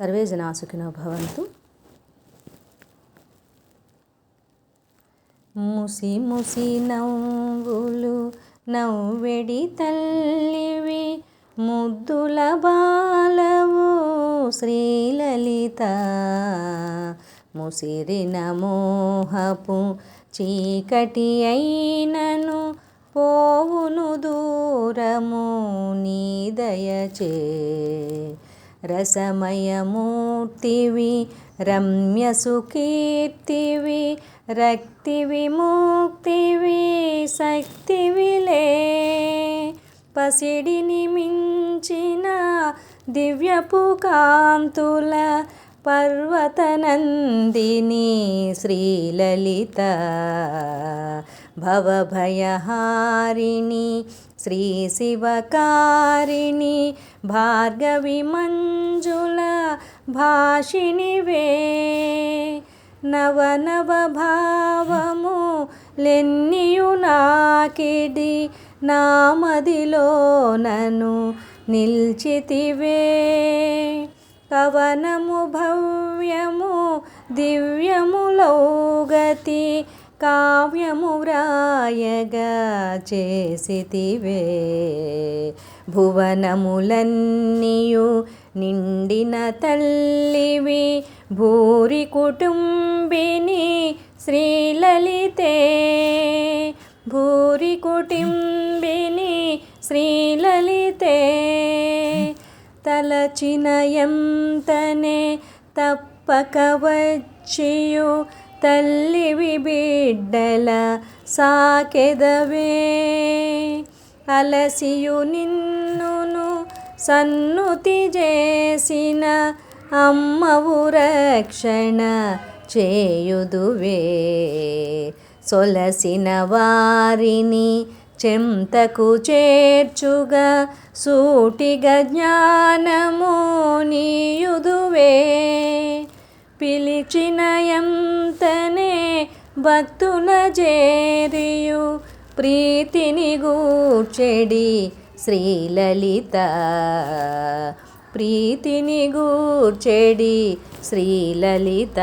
Survey జనా సుఖినో భవంతు. ముసి ముసి నవ్వులు నవ్వెడి తల్లివి, ముద్దుల బాలవు శ్రీలలిత. ముసిరిన మోహపు చీకటి అయినను పోవును దూరము నీ దయచే. రసమయమూర్తివి రమ్య సుకీర్తివి, రక్తి విముక్తివి శక్తివిలే. పసిడిని మించిన దివ్యపు కాంతుల పర్వతనందిని శ్రీలలిత. భవభయహారిణి శ్రీ శివకారిణి, భార్గవి మంజుల భాషిణివే. నవనవ భావము లెన్నియు నాకిడి, నామదిలో నను నిల్చితివే. కవనము భవ్యము దివ్యములౌగతి, కావ్యము వ్రాయగా చేసితివే. భువనములన్నీయు నిండిన తల్లివి, భూరి కుటుంబిని శ్రీలలితే. భూరి కుటుంబిని శ్రీలలితే. తలచిన ఎంతనే తప్పక వచ్చియు, తల్లివి బిడ్డల సాకెదవే. అలసియు నిన్నును సన్నుతి చేసిన, అమ్మవు రక్షణ చేయుదువే. సొలసిన వారిని చెంతకు చేర్చుగా, సూటిగా జ్ఞానము నీయుదువే. పిలిచిన ఎంతనే భక్తుల చేరియు, ప్రీతిని గూర్చెడి శ్రీలలిత. ప్రీతిని గూర్చెడి శ్రీలలిత.